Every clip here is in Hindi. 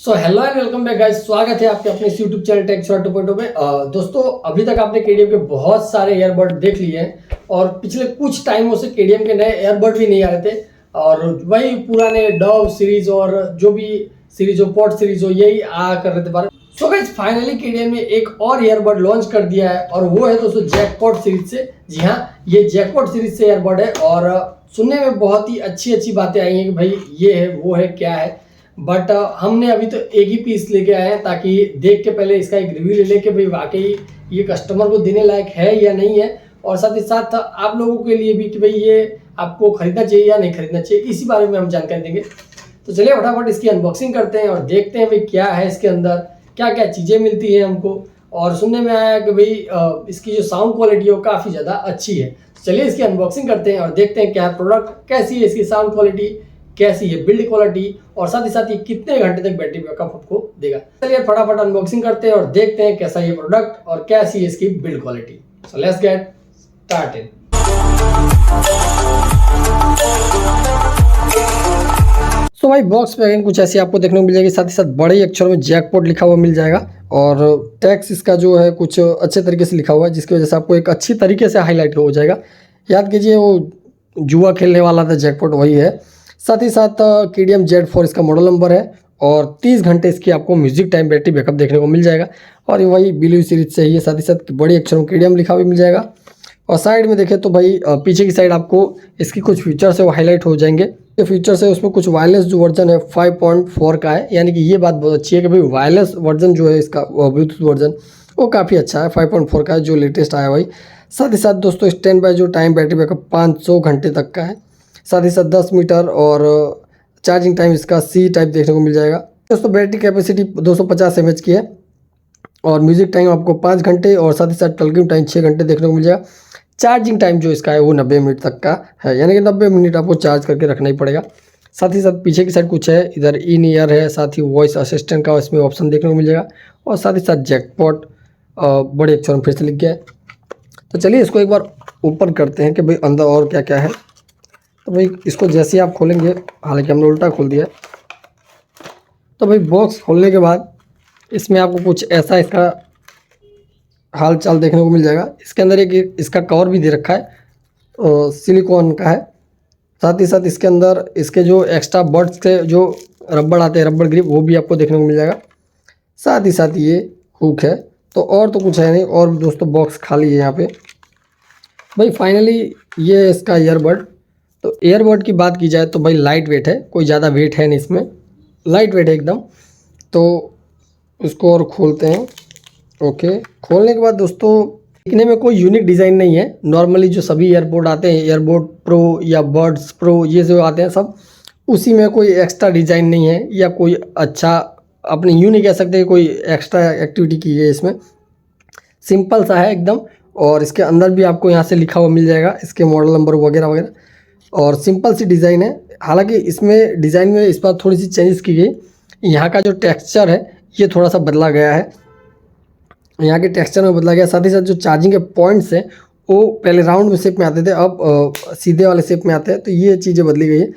So hello and welcome back guys, स्वागत है आपके अपने यूट्यूब चैनल टेक शॉर्ट 2.0 में। दोस्तों, अभी तक आपने केडीएम के बहुत सारे ईयरबड देख लिए हैं और पिछले कुछ टाइमों से केडीएम के नए ईयरबड भी नहीं आ रहे थे और वही पुराने डव सीरीज और जो भी सीरीज हो, पॉड सीरीज हो, यही आ कर रहे थे बार। सो गाइस, फाइनली केडीएम ने एक और ईयरबड लॉन्च कर दिया है और वो है दोस्तों जैकपॉट सीरीज से। जी हाँ, ये जैकपॉट सीरीज से ईयरबड है और सुनने में बहुत ही अच्छी बातें आई हैं कि भाई ये है, वो है, क्या है। बट हमने अभी तो एक ही पीस लेके आए हैं ताकि देख के पहले इसका एक रिव्यू ले ले कि भाई वाकई ये कस्टमर को देने लायक है या नहीं है, और साथ ही साथ आप लोगों के लिए भी कि भाई ये आपको खरीदना चाहिए या नहीं खरीदना चाहिए, इसी बारे में हम जानकारी देंगे। तो चलिए फटाफट इसकी अनबॉक्सिंग करते हैं और देखते हैं भाई क्या है इसके अंदर, क्या क्या चीज़ें मिलती हैं हमको। और सुनने में आया कि भाई इसकी जो साउंड क्वालिटी है वो काफ़ी ज़्यादा अच्छी है। तो चलिए इसकी अनबॉक्सिंग करते हैं और देखते हैं क्या प्रोडक्ट, कैसी है इसकी साउंड क्वालिटी, कैसी है बिल्ड क्वालिटी, और साथ ही ये कितने घंटे तक बैटरी बैकअप आपको देगा। चलिए फटाफट अनबॉक्सिंग करते हैं और देखते हैं कैसा ये प्रोडक्ट और कैसी है इसकी build quality. So let's get started. So भाई, बॉक्स पैकिंग कुछ ऐसी आपको देखने को मिल जाएगी, साथ ही साथ बड़े अक्षरों में जैकपॉट लिखा हुआ मिल जाएगा और टैक्स इसका जो है कुछ अच्छे तरीके से लिखा हुआ है, जिसकी वजह से आपको एक अच्छी तरीके से हाईलाइट हो जाएगा। याद कीजिए वो जुआ खेलने वाला था जैकपॉट, वही है। साथ ही साथ केडीएम Z4 इसका मॉडल नंबर है और 30 घंटे इसकी आपको म्यूजिक टाइम बैटरी बैकअप देखने को मिल जाएगा और ये वही ब्लू सीरीज से ही है। साथ ही साथ बड़ी अक्षरों में केडीएम लिखा भी मिल जाएगा। और साइड में देखें तो भाई पीछे की साइड आपको इसकी कुछ फीचर्स है वो हाईलाइट हो जाएंगे। ये फीचर्स है उसमें कुछ वायरलेस जो वर्जन है 5.4 का है, यानी कि ये बात बहुत अच्छी है कि भाई वायरलेस वर्जन जो है इसका ब्लूटूथ वर्जन वो काफ़ी अच्छा है, 5.4 का है जो लेटेस्ट आया भाई। साथ ही साथ दोस्तों स्टैंड बाय जो टाइम बैटरी बैकअप 500 घंटे तक का है। साथ ही साथ 10 मीटर और चार्जिंग टाइम इसका C टाइप देखने को मिल जाएगा। दोस्तों बैटरी कैपेसिटी 250 mAh की है और म्यूजिक टाइम आपको 5 घंटे और साथ ही साथ टॉकिंग टाइम 6 घंटे देखने को मिल जाएगा। चार्जिंग टाइम जो इसका है वो 90 मिनट तक का है, यानी कि 90 मिनट आपको चार्ज करके रखना ही पड़ेगा। साथ ही साथ पीछे की साइड कुछ है, इधर इन ईयर है, साथ ही वॉइस असिस्टेंट का इसमें ऑप्शन देखने को मिल जाएगा और साथ ही साथ जैकपॉट बड़े अक्षर में फिर से लिख गया है। तो चलिए इसको एक बार ओपन करते हैं कि भाई अंदर और क्या क्या है। तो भाई इसको जैसे ही आप खोलेंगे, हालांकि हमने उल्टा खोल दिया, तो भाई बॉक्स खोलने के बाद इसमें आपको कुछ ऐसा इसका हाल चाल देखने को मिल जाएगा। इसके अंदर एक इसका कवर भी दे रखा है और सिलिकॉन का है। साथ ही साथ इसके अंदर इसके जो एक्स्ट्रा बड्स के जो रबड़ आते हैं, रबड़ ग्रिप, वो भी आपको देखने को मिल जाएगा। साथ ही साथ ये हुक है। तो और तो कुछ है नहीं, और दोस्तों बॉक्स खाली है यहाँ पे। भाई फाइनली ये इसका ईयरबड। तो ईयरबड की बात की जाए तो भाई लाइट वेट है, कोई ज़्यादा वेट है नहीं इसमें, लाइट वेट है एकदम। तो उसको और खोलते हैं। ओके, खोलने के बाद दोस्तों दिखने में कोई यूनिक डिज़ाइन नहीं है। नॉर्मली जो सभी ईयरबड आते हैं, ईयरबड प्रो या बड्स प्रो, ये जो आते हैं सब उसी में कोई एक्स्ट्रा डिज़ाइन नहीं है या कोई अच्छा, अपने यूँ नहीं कह सकते कोई एक्स्ट्रा एक्टिविटी की है इसमें। सिंपल सा है एकदम। और इसके अंदर भी आपको यहाँ से लिखा हुआ मिल जाएगा इसके मॉडल नंबर वगैरह वगैरह, और सिंपल सी डिज़ाइन है। हालांकि इसमें डिज़ाइन में इस बार थोड़ी सी चेंजेस की गई। यहाँ का जो टेक्सचर है ये थोड़ा सा बदला गया है, यहाँ के टेक्सचर में बदला गया। साथ ही साथ जो चार्जिंग के पॉइंट्स हैं वो पहले राउंड में शेप में आते थे, अब सीधे वाले शेप में आते हैं। तो ये चीज़ें बदली गई है।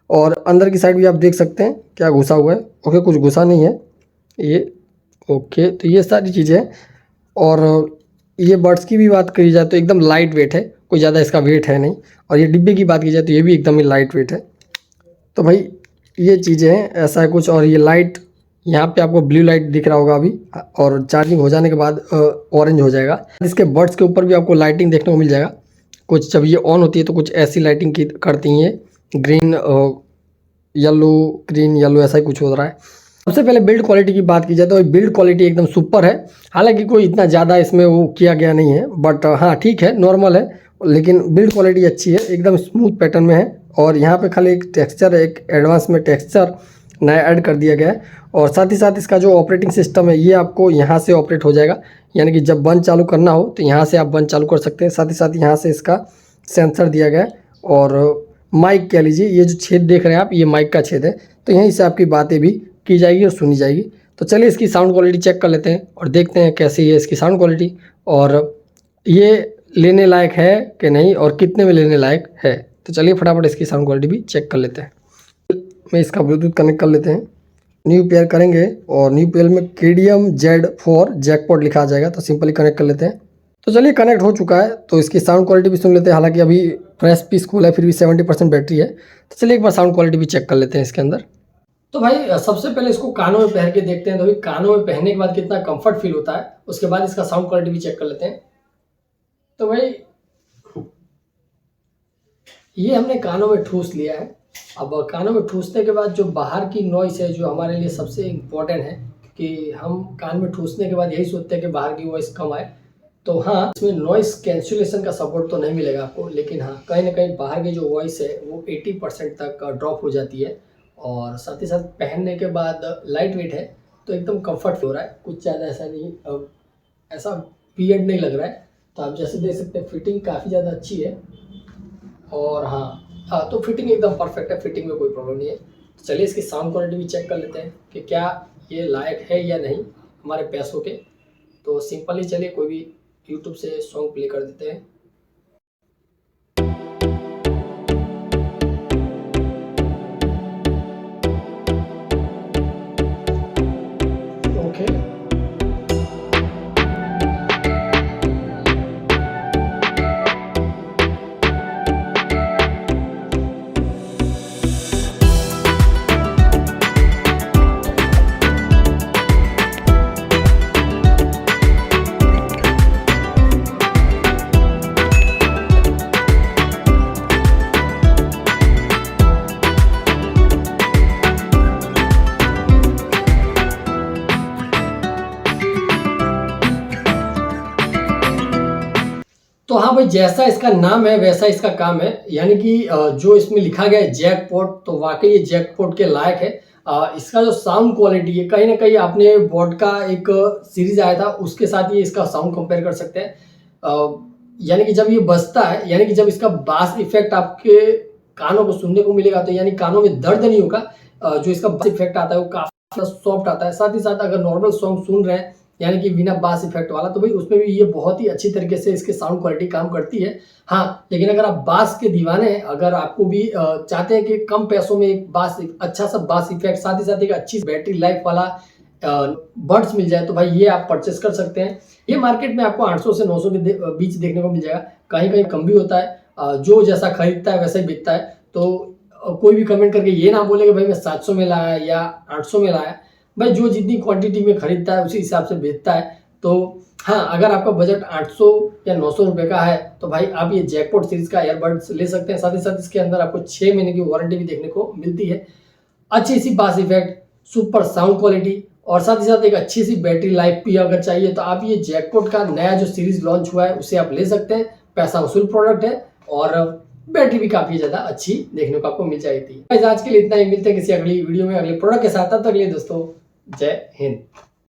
और अंदर की साइड भी आप देख सकते हैं क्या घुसा हुआ है। ओके, कुछ घुसा नहीं है ये। ओके, तो ये सारी चीज़ें हैं। और ये बड्स की भी बात करी जाए तो एकदम लाइट वेट है, कोई ज़्यादा इसका वेट है नहीं। और ये डिब्बे की बात की जाए तो ये भी एकदम ही लाइट वेट है। तो भाई ये चीज़ें हैं, ऐसा है कुछ। और ये लाइट, यहाँ पे आपको ब्लू लाइट दिख रहा होगा अभी, और चार्जिंग हो जाने के बाद ऑरेंज हो जाएगा। इसके बड्स के ऊपर भी आपको लाइटिंग देखने को मिल जाएगा। कुछ जब ये ऑन होती है तो कुछ ऐसी लाइटिंग की करती हैं, ग्रीन येलो, ग्रीन येलो, ऐसा ही कुछ हो रहा है। सबसे पहले बिल्ड क्वालिटी की बात की जाए तो बिल्ड क्वालिटी एकदम सुपर है। हालांकि कोई इतना ज़्यादा इसमें वो किया गया नहीं है, बट हाँ ठीक है, नॉर्मल है, लेकिन बिल्ड क्वालिटी अच्छी है, एकदम स्मूथ पैटर्न में है। और यहाँ पे खाली एक टेक्सचर, एक एडवांस में टेक्सचर नया ऐड कर दिया गया है। और साथ ही साथ इसका जो ऑपरेटिंग सिस्टम है ये आपको यहाँ से ऑपरेट हो जाएगा, यानी कि जब बंद चालू करना हो तो यहाँ से आप बंद चालू कर सकते हैं। साथ ही साथ यहाँ से इसका सेंसर दिया गया है और माइक कह लीजिए, ये जो छेद देख रहे हैं आप, ये माइक का छेद है। तो यहीं से आपकी बातें भी की जाएगी और सुनी जाएगी। तो चलिए इसकी साउंड क्वालिटी चेक कर लेते हैं और देखते हैं कैसी है इसकी साउंड क्वालिटी, और ये लेने लायक है कि नहीं और कितने में लेने लायक है। तो चलिए फटाफट इसकी साउंड क्वालिटी भी चेक कर लेते हैं। मैं इसका ब्लूटूथ कनेक्ट कर लेते हैं। न्यू पेयर करेंगे और न्यू पेयर में KDM Z4 जैकपॉट लिखा आ जाएगा, तो सिंपली कनेक्ट कर लेते हैं। तो चलिए कनेक्ट हो चुका है, तो इसकी साउंड क्वालिटी भी सुन लेते हैं। हालांकि अभी फ्रेश पीस खोला है, फिर भी 70% बैटरी है। तो चलिए एक बार साउंड क्वालिटी भी चेक कर लेते हैं इसके अंदर। तो भाई सबसे पहले इसको कानों में पहन के देखते हैं, तो भाई कानों में पहनने के बाद कितना कंफर्ट फील होता है, उसके बाद इसका साउंड क्वालिटी भी चेक कर लेते हैं। तो भाई ये हमने कानों में ठूस लिया है। अब कानों में ठूसने के बाद जो बाहर की नॉइस है, जो हमारे लिए सबसे इम्पोर्टेंट है, कि हम कान में ठूसने के बाद यही सोचते हैं कि बाहर की वॉइस कम आए। तो हाँ, इसमें नॉइस कैंसिलेशन का सपोर्ट तो नहीं मिलेगा आपको, लेकिन हाँ कहीं ना कहीं बाहर की जो वॉइस है वो 80% तक ड्रॉप हो जाती है। और साथ ही साथ पहनने के बाद लाइट वेट है, तो एकदम कंफर्ट हो रहा है, कुछ ज़्यादा ऐसा नहीं, ऐसा वियर्ड नहीं लग रहा है। तो आप जैसे देख सकते हैं फिटिंग काफ़ी ज़्यादा अच्छी है। और हाँ, तो फिटिंग एकदम परफेक्ट है, फिटिंग में कोई प्रॉब्लम नहीं है। तो चलिए इसकी साउंड क्वालिटी भी चेक कर लेते हैं कि क्या ये लायक है या नहीं हमारे पैसों के। तो सिंपली चलिए कोई भी यूट्यूब से सॉन्ग प्ले कर देते हैं। ओके, तो हाँ भाई, जैसा इसका नाम है वैसा इसका काम है। यानी कि जो इसमें लिखा गया है जैकपॉट, तो वाकई ये जैकपॉट के लायक है। इसका जो साउंड क्वालिटी है, कहीं ना कहीं आपने बोट का एक सीरीज आया था उसके साथ ये इसका साउंड कंपेयर कर सकते हैं। यानी कि जब ये बजता है, यानी कि जब इसका बास इफेक्ट आपके कानों को सुनने को मिलेगा, तो यानी कानों में दर्द नहीं होगा। जो इसका बास इफेक्ट आता है वो काफी सॉफ्ट आता है। साथ ही साथ अगर नॉर्मल सॉन्ग सुन रहे हैं, यानी कि बिना बास इफेक्ट वाला, तो भाई उसमें भी ये बहुत ही अच्छी तरीके से इसके साउंड क्वालिटी काम करती है। हाँ, लेकिन अगर आप बास के दीवाने हैं, अगर आपको भी चाहते हैं कि कम पैसों में एक बास, अच्छा सा बास इफेक्ट, साथ ही साथ एक अच्छी बैटरी लाइफ वाला बड्स मिल जाए, तो भाई ये आप परचेस कर सकते हैं। ये मार्केट में आपको 800 से 900 के बीच देखने को मिल जाएगा, कहीं कहीं कम भी होता है। जो जैसा खरीदता है वैसा ही बिकता है। तो कोई भी कमेंट करके ये ना बोले कि भाई मैं 700 में लाया या 800 में लाया। भाई जो जितनी क्वांटिटी में खरीदता है उसी हिसाब से बेचता है। तो हाँ, अगर आपका बजट 800 या 900 रुपये का है, तो भाई आप ये जैकपॉट सीरीज का ईयरबड्स ले सकते हैं। साथ ही साथ इसके अंदर आपको 6 महीने की वारंटी भी देखने को मिलती है। अच्छी सी बास इफेक्ट, सुपर साउंड क्वालिटी, और साथ ही साथ एक अच्छी सी बैटरी लाइफ भी अगर चाहिए, तो आप ये जैकपॉट का नया जो सीरीज लॉन्च हुआ है उसे आप ले सकते हैं। पैसा वसूल प्रोडक्ट है और बैटरी भी काफी ज्यादा अच्छी देखने को आपको मिल जाएगी। आज के लिए इतना ही, मिलते हैं किसी अगली वीडियो में अगले प्रोडक्ट के साथ। तब तक के लिए दोस्तों, जय हिंद।